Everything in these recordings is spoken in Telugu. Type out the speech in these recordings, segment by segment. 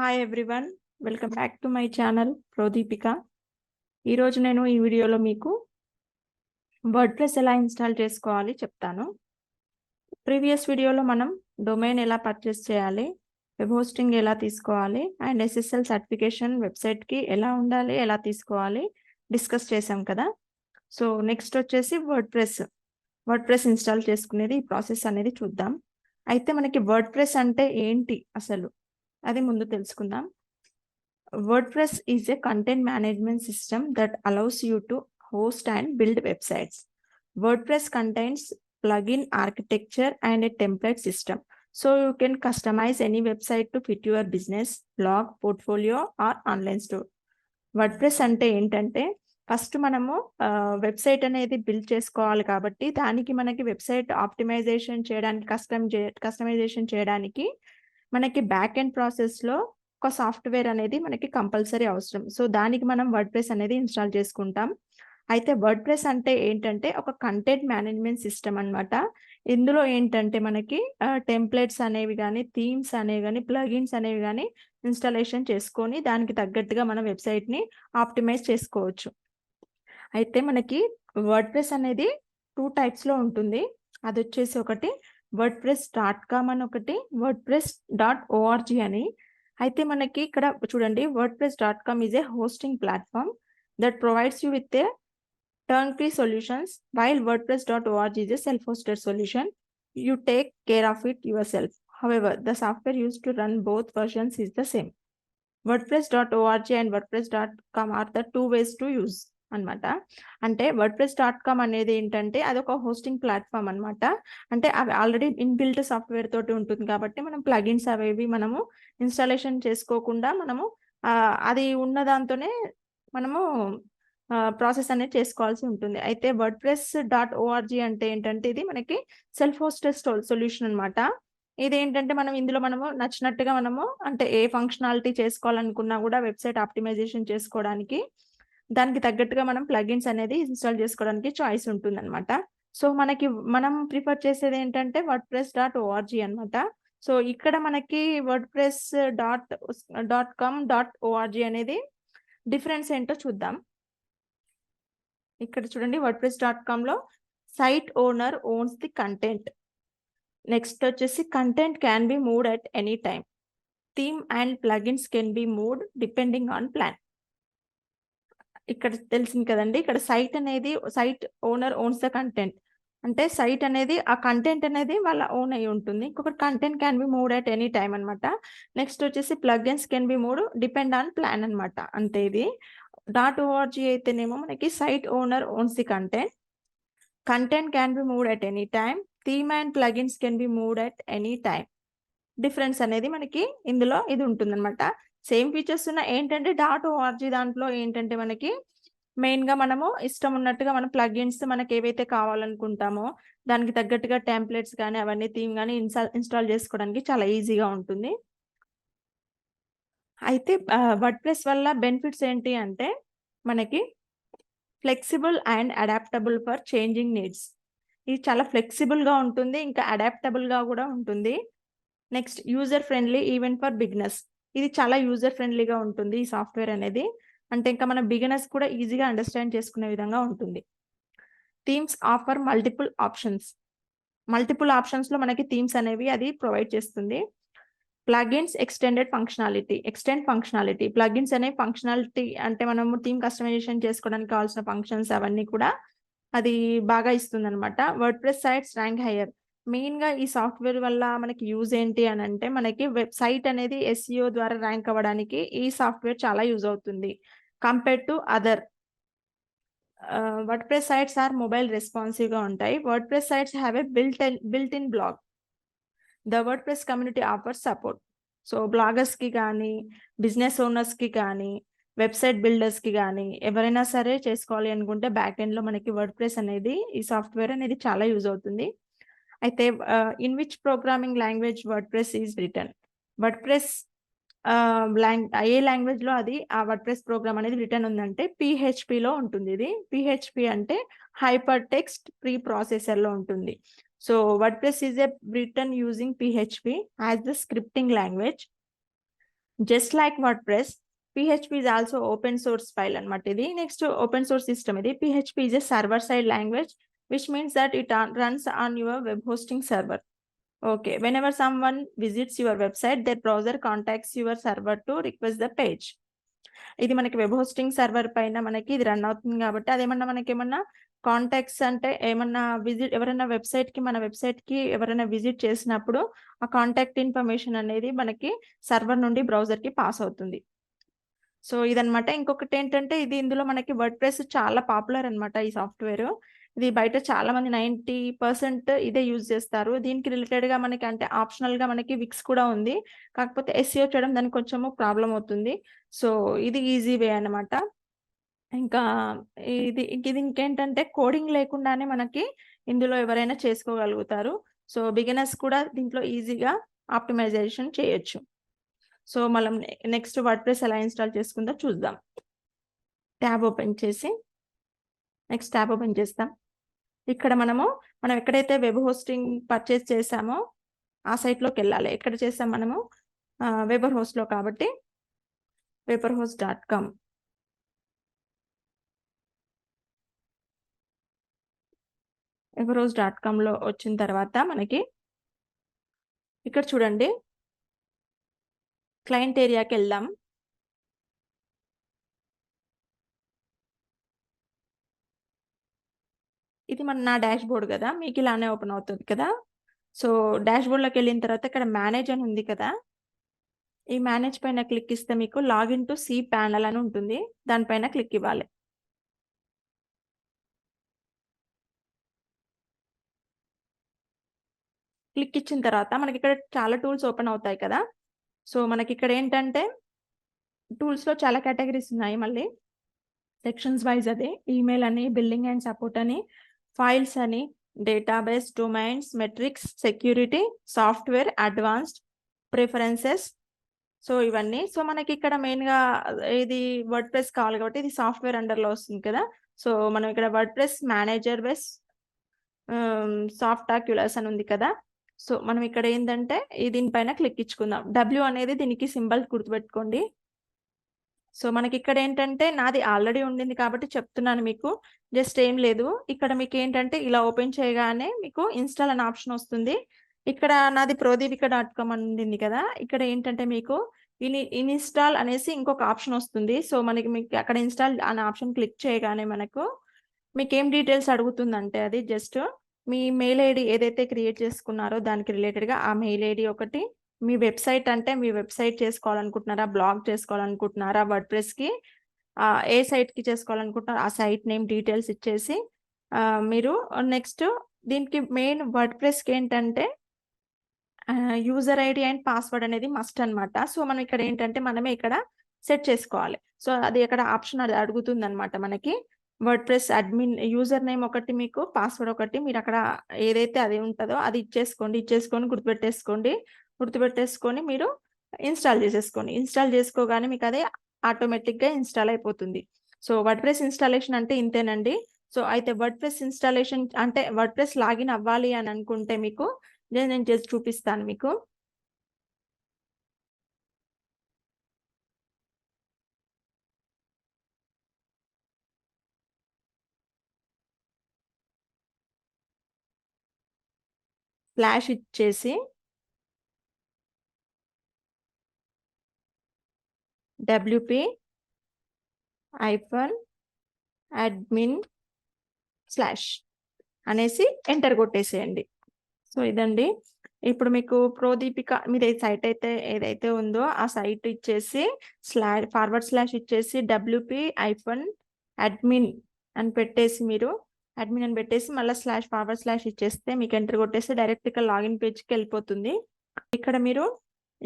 Hi everyone, welcome back to my channel Prodeepika. ఈరోజు నేను ఈ వీడియోలో మీకు వర్డ్ప్రెస్ ఎలా ఇన్స్టాల్ చేసుకోవాలి చెప్తాను. ప్రీవియస్ వీడియోలో మనం డొమైన్ ఎలా పర్చేస్ చేయాలి, వెబ్ హోస్టింగ్ ఎలా తీసుకోవాలి అండ్ SSL సర్టిఫికేషన్ వెబ్సైట్కి ఎలా ఉండాలి, ఎలా తీసుకోవాలి డిస్కస్ చేసాం కదా. సో నెక్స్ట్ వచ్చేసి వర్డ్ప్రెస్ ఇన్స్టాల్ చేసుకునేది ఈ ప్రాసెస్ అనేది చూద్దాం. అయితే మనకి వర్డ్ప్రెస్ అంటే ఏంటి అసలు అది ముందు తెలుసుకుందాం. WordPress is a content management system that allows you to host and build websites. WordPress contains plugin architecture and a template system. So you can customize any website to fit your business, blog, portfolio or online store. WordPress అంటే ఏంటంటే ఫస్ట్ మనము వెబ్సైట్ అనేది బిల్డ్ చేసుకోవాలి కాబట్టి దానికి మనకి వెబ్సైట్ ఆప్టిమైజేషన్ చేయడానికి కస్టమైజేషన్ చేయడానికి మనకి బ్యాక్ ఎండ్ ప్రాసెస్లో ఒక సాఫ్ట్వేర్ అనేది మనకి కంపల్సరీ అవసరం. సో దానికి మనం వర్డ్ప్రెస్ అనేది ఇన్స్టాల్ చేసుకుంటాం. అయితే వర్డ్ప్రెస్ అంటే ఏంటంటే ఒక కంటెంట్ మేనేజ్మెంట్ సిస్టమ్ అన్నమాట. ఇందులో ఏంటంటే మనకి టెంప్లెట్స్ అనేవి కానీ, థీమ్స్ అనేవి కానీ, ప్లగిన్స్ అనేవి కానీ ఇన్స్టాలేషన్ చేసుకొని దానికి తగ్గట్టుగా మన వెబ్సైట్ని ఆప్టిమైజ్ చేసుకోవచ్చు. అయితే మనకి వర్డ్ప్రెస్ అనేది 2 టైప్స్లో ఉంటుంది. అది వచ్చేసి ఒకటి wordpress.com అని, ఒకటి wordpress.org అని. అయితే మనకి ఇక్కడ చూడండి, wordpress.com is a hosting platform that provides you with a turnkey solutions, while wordpress.org is a self-hosted solution. You take care of it yourself. However, the software used to run both versions is the same. wordpress.org and wordpress.com are the 2 ways to use అన్నమాట. అంటే wordpress.com అనేది ఏంటంటే అదొక హోస్టింగ్ ప్లాట్ఫామ్ అన్నమాట. అంటే అవి ఆల్రెడీ ఇన్బిల్ట్ సాఫ్ట్వేర్ తోటి ఉంటుంది కాబట్టి మనం ప్లగిన్స్ అవేవి మనము ఇన్స్టాలేషన్ చేసుకోకుండా మనము అది ఉన్న దాంతోనే మనము ప్రాసెస్ అనేది చేసుకోవాల్సి ఉంటుంది. అయితే wordpress.org అంటే ఏంటంటే ఇది మనకి సెల్ఫ్ హోస్టెడ్ సొల్యూషన్ అన్నమాట. ఇదేంటంటే మనం ఇందులో మనము నచ్చినట్టుగా మనము అంటే ఏ ఫంక్షనాలిటీ చేసుకోవాలనుకున్నా కూడా వెబ్సైట్ ఆప్టిమైజేషన్ చేసుకోవడానికి దానికి తగ్గట్టుగా మనం ప్లగిన్స్ అనేది ఇన్స్టాల్ చేసుకోవడానికి చాయిస్ ఉంటుందన్నమాట. సో మనం ప్రిఫర్ చేసేది ఏంటంటే wordpress.org అన్నమాట. సో ఇక్కడ మనకి wordpress.com.org అనేది డిఫరెన్స్ ఏంటో చూద్దాం. ఇక్కడ చూడండి, wordpress.comలో site owner owns the content. Next వచ్చేసి content can be moved at any time. Theme and plugins can be moved depending on plan. ఇక్కడ తెలిసింది కదండి, ఇక్కడ site owner owns the content అంటే సైట్ అనేది ఆ కంటెంట్ అనేది వాళ్ళ ఓన్ అయి ఉంటుంది. ఇంకొకటి content can be moved at any time అనమాట. నెక్స్ట్ వచ్చేసి plugins can be moved depend on plan అనమాట. అంటే ఇది .org అయితేనేమో మనకి site owner owns the content can be moved at any time. Theme and plugins can be moved at any time. Difference అనేది మనకి ఇందులో ఇది ఉంటుందన్నమాట. సేమ్ ఫీచర్స్ ఉన్న ఏంటంటే .org దాంట్లో ఏంటంటే మనకి మెయిన్గా మనము ఇష్టం ఉన్నట్టుగా మన ప్లగిన్స్ మనకి ఏవైతే కావాలనుకుంటామో దానికి తగ్గట్టుగా టెంప్లెట్స్ కానీ అవన్నీ థీమ్ కానీ ఇన్స్టాల్ చేసుకోవడానికి చాలా ఈజీగా ఉంటుంది. అయితే వర్డ్ప్రెస్ వల్ల బెనిఫిట్స్ ఏంటి అంటే మనకి flexible and adaptable for changing needs. ఇది చాలా ఫ్లెక్సిబుల్గా ఉంటుంది, ఇంకా అడాప్టబుల్గా కూడా ఉంటుంది. Next user friendly even for beginners. ఇది చాలా యూజర్ ఫ్రెండ్లీగా ఉంటుంది ఈ సాఫ్ట్వేర్ అనేది. అంటే ఇంకా మన బిగినర్స్ కూడా ఈజీగా అండర్స్టాండ్ చేసుకునే విధంగా ఉంటుంది. థీమ్స్ ఆఫర్ మల్టిపుల్ ఆప్షన్స్లో మనకి థీమ్స్ అనేవి అది ప్రొవైడ్ చేస్తుంది. Plugins extend functionality. ప్లగిన్స్ అనే ఫంక్షనాలిటీ అంటే మనము థీమ్ కస్టమైజేషన్ చేసుకోవడానికి కావాల్సిన ఫంక్షన్స్ అవన్నీ కూడా అది బాగా ఇస్తుంది అనమాట. WordPress sites rank higher. మెయిన్గా ఈ సాఫ్ట్వేర్ వల్ల మనకి యూజ్ ఏంటి అని అంటే మనకి వెబ్సైట్ అనేది SEO ద్వారా ర్యాంక్ అవ్వడానికి ఈ సాఫ్ట్వేర్ చాలా యూజ్ అవుతుంది compared to other. WordPress sites are mobile రెస్పాన్సివ్గా ఉంటాయి. WordPress sites have a built in blog. The WordPress community offers support. So బ్లాగర్స్కి కానీ, బిజినెస్ ఓనర్స్కి కానీ, వెబ్సైట్ బిల్డర్స్కి కానీ ఎవరైనా సరే చేసుకోవాలి అనుకుంటే బ్యాక్ ఎండ్లో మనకి వర్డ్ప్రెస్ అనేది ఈ సాఫ్ట్వేర్ అనేది చాలా యూజ్ అవుతుంది. అయితే in which programming language WordPress is written. WordPress ఏ లాంగ్వేజ్లో అది ఆ వర్డ్ప్రెస్ ప్రోగ్రామ్ అనేది రిటర్న్ ఉందంటే PHPలో ఉంటుంది. ఇది PHP అంటే హైపర్ టెక్స్ట్ ప్రీ ప్రాసెసర్లో ఉంటుంది. So WordPress is return using PHP as the scripting language. Just like WordPress PHP is also open source file అనమాట ఇది. నెక్స్ట్ ఓపెన్ సోర్స్ సిస్టమ్ ఇది. PHP is a server side language which means that it runs on your web hosting server. Okay, whenever someone visits your website, their browser contacts your server to request the page. ఇది మనకి వెబ్ హోస్టింగ్ సర్వర్ పైన మనకి ఇది రన్ అవుతుంది కాబట్టి అదేమన్నా మనకేమన్నా కాంటాక్ట్స్ అంటే ఏమన్నా ఎవరైనా మన వెబ్సైట్ కి ఎవరైనా విజిట్ చేసినప్పుడు ఆ కాంటాక్ట్ ఇన్ఫర్మేషన్ అనేది మనకి సర్వర్ నుండి బ్రౌజర్ కి పాస్ అవుతుంది. సో ఇదనమాట. ఇంకొకటి ఏంటంటే ఇందులో మనకి వర్డ్ప్రెస్ చాలా పాపులర్ అనమాట ఈ సాఫ్ట్వేర్. ఇది బయట చాలా మంది 90% ఇదే యూజ్ చేస్తారు. దీనికి రిలేటెడ్ గా మనకి అంటే ఆప్షనల్ గా మనకి విక్స్ కూడా ఉంది. కాకపోతే SEO చేయడం దానికి కొంచెము ప్రాబ్లం అవుతుంది. సో ఇది ఈజీ వే అనమాట. ఇంకా ఇది ఇంకేంటంటే కోడింగ్ లేకుండానే మనకి ఇందులో ఎవరైనా చేసుకోగలుగుతారు. సో బిగినర్స్ కూడా దీంట్లో ఈజీగా ఆప్టిమైజేషన్ చేయొచ్చు. సో మనం నెక్స్ట్ వర్డ్ప్రెస్ ఎలా ఇన్స్టాల్ చేసుకుందో చూద్దాం. ట్యాబ్ ఓపెన్ చేసి నెక్స్ట్ ట్యాబ్ ఓపెన్ చేస్తాం. ఇక్కడ మనం ఎక్కడైతే వెబ్ హోస్టింగ్ పర్చేస్ చేసామో ఆ సైట్లోకి వెళ్ళాలి. ఎక్కడ చేసాం మనము వెబర్ హోస్ట్లో కాబట్టి weberhost.com. weberhost.comలో వచ్చిన తర్వాత మనకి ఇక్కడ చూడండి క్లయింట్ ఏరియాకి వెళ్దాం. ఇది నా డాష్ బోర్డ్ కదా, మీకు ఇలానే ఓపెన్ అవుతుంది కదా. సో డాష్ బోర్డ్లోకి వెళ్ళిన తర్వాత ఇక్కడ మేనేజ్ అని ఉంది కదా, ఈ మేనేజ్ పైన క్లిక్ ఇస్తే మీకు లాగిన్ టు సి ప్యానల్ అని ఉంటుంది. దానిపైన క్లిక్ ఇవ్వాలి. క్లిక్ ఇచ్చిన తర్వాత మనకి ఇక్కడ చాలా టూల్స్ ఓపెన్ అవుతాయి కదా. సో మనకి ఇక్కడ ఏంటంటే టూల్స్లో చాలా కేటగిరీస్ ఉన్నాయి. మళ్ళీ సెక్షన్స్ వైజ్ అదే ఈమెయిల్ అని, బిల్లింగ్ అండ్ సపోర్ట్ అని, ఫైల్స్ అని, database, domains, metrics, security, software, advanced, preferences. So ఇవన్నీ. సో మనకి ఇక్కడ మెయిన్గా ఇది వర్డ్ప్రెస్ కావాలి కాబట్టి ఇది సాఫ్ట్వేర్ అండర్లో వస్తుంది కదా. సో మనం ఇక్కడ వర్డ్ప్రెస్ మేనేజర్ బేస్ సాఫ్టాక్యులర్స్ అని ఉంది కదా. సో మనం ఇక్కడ ఏంటంటే దీనిపైన క్లిక్ ఇచ్చుకుందాం. W అనేది దీనికి సింబల్ గుర్తుపెట్టుకోండి. సో మనకి ఇక్కడ ఏంటంటే నాది ఆల్రెడీ ఉండింది కాబట్టి చెప్తున్నాను మీకు. జస్ట్ ఏం లేదు, ఇక్కడ మీకు ఏంటంటే ఇలా ఓపెన్ చేయగానే మీకు ఇన్స్టాల్ అనే ఆప్షన్ వస్తుంది. ఇక్కడ నాది prodipika.com అని ఉంది కదా, ఇక్కడ ఏంటంటే మీకు ఇన్స్టాల్ అనేసి ఇంకొక ఆప్షన్ వస్తుంది. సో మీకు అక్కడ ఇన్స్టాల్ అనే ఆప్షన్ క్లిక్ చేయగానే మీకు ఏం డీటెయిల్స్ అడుగుతుందంటే అది జస్ట్ మీ మెయిల్ ఐడి ఏదైతే క్రియేట్ చేసుకున్నారో దానికి రిలేటెడ్గా ఆ మెయిల్ ఐడి ఒకటి, మీ వెబ్సైట్ అంటే మీ వెబ్సైట్ చేసుకోవాలనుకుంటున్నారా, బ్లాగ్ చేసుకోవాలనుకుంటున్నారా, వర్డ్ప్రెస్కి ఏ సైట్కి చేసుకోవాలనుకుంటున్నారా ఆ సైట్ నేమ్ డీటెయిల్స్ ఇచ్చేసి మీరు నెక్స్ట్ దీనికి మెయిన్ వర్డ్ప్రెస్కి ఏంటంటే యూజర్ ఐడి అండ్ పాస్వర్డ్ అనేది మస్ట్ అనమాట. సో మనం ఇక్కడ ఏంటంటే మనమే ఇక్కడ సెట్ చేసుకోవాలి. సో అది ఇక్కడ ఆప్షన్ అది అడుగుతుంది అనమాట మనకి. వర్డ్ప్రెస్ అడ్మిన్ యూజర్ నేమ్ ఒకటి, మీకు పాస్వర్డ్ ఒకటి, మీరు అక్కడ ఏదైతే అది ఉంటుందో అది ఇచ్చేసుకొని గుర్తుపెట్టేసుకొని మీరు ఇన్స్టాల్ చేసేసుకోండి. ఇన్స్టాల్ చేసుకోగానే మీకు అదే ఆటోమేటిక్గా ఇన్స్టాల్ అయిపోతుంది. సో వర్డ్ప్రెస్ ఇన్స్టాలేషన్ అంటే ఇంతేనండి. సో అయితే వర్డ్ప్రెస్ ఇన్స్టాలేషన్ అంటే వర్డ్ప్రెస్ లాగిన్ అవ్వాలి అని అనుకుంటే మీకు నేను చేసి చూపిస్తాను మీకు. స్లాష్ ఇచ్చేసి wp-admin/ అనేసి ఎంటర్ కొట్టేసేయండి. సో ఇదండి. ఇప్పుడు మీకు ప్రోదీపిక మీద సైట్ అయితే ఏదైతే ఉందో ఆ సైట్ ఇచ్చేసి // ఇచ్చేసి wp-admin అని పెట్టేసి మళ్ళీ // ఇచ్చేస్తే మీకు ఎంటర్ కొట్టేస్తే డైరెక్ట్గా లాగిన్ పేజ్కి వెళ్ళిపోతుంది. ఇక్కడ మీరు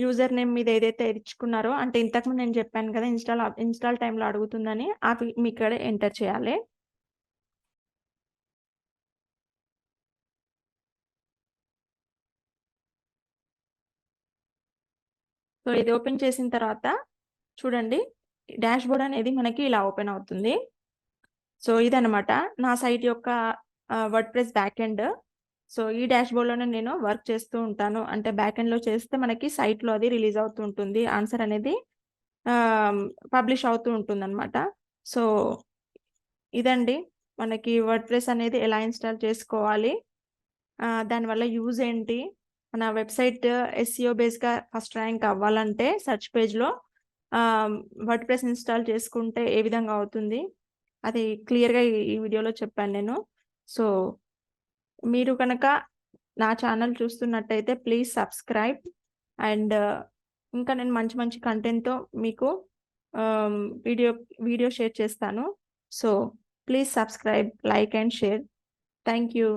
యూజర్ నేమ్ మీద ఏదైతే ఇచ్చుకున్నారో అంటే ఇంతకుముందు నేను చెప్పాను కదా ఇన్స్టాల్ టైంలో అడుగుతుందని, అవి మీ ఇక్కడ ఎంటర్ చేయాలి. సో ఇది ఓపెన్ చేసిన తర్వాత చూడండి డాష్ బోర్డ్ అనేది మనకి ఇలా ఓపెన్ అవుతుంది. సో ఇదనమాట నా సైట్ యొక్క వర్డ్ప్రెస్ బ్యాక్ ఎండ్. సో, ఈ డాష్‌బోర్డ్‌లోనే నేను వర్క్ చేస్తూ ఉంటాను. అంటే బ్యాక్ ఎండ్‌లో చేస్తే మనకి సైట్‌లో అది రిలీజ్ అవుతూ ఉంటుంది. ఆన్సర్ అనేది ఆహ్, పబ్లిష్ అవుతూ ఉంటుందనమాట. సో, ఇదండి మనకి వర్డ్‌ప్రెస్ అనేది ఎలా ఇన్‌స్టాల్ చేసుకోవాలి? దానివల్ల యూజ్ ఏంటి? మన వెబ్‌సైట్ ఎస్‌ఈఓ బేస్‌గా ఫస్ట్ ర్యాంక్ అవ్వాలంటే సెర్చ్ పేజ్‌లో వర్డ్‌ప్రెస్ ఇన్‌స్టాల్ చేసుకుంటే ఏ విధంగా అవుతుంది? అది క్లియర్‌గా ఈ వీడియోలో చెప్పాను నేను. సో, మీరు గనక నా ఛానల్ చూస్తున్నట్టయితే ప్లీజ్ సబ్స్క్రైబ్ అండ్ ఇంకా నేను మంచి మంచి కంటెంట్‌తో మీకు ఆహ్, వీడియో వీడియో షేర్ చేస్తాను. So, please subscribe, like and share. Thank you.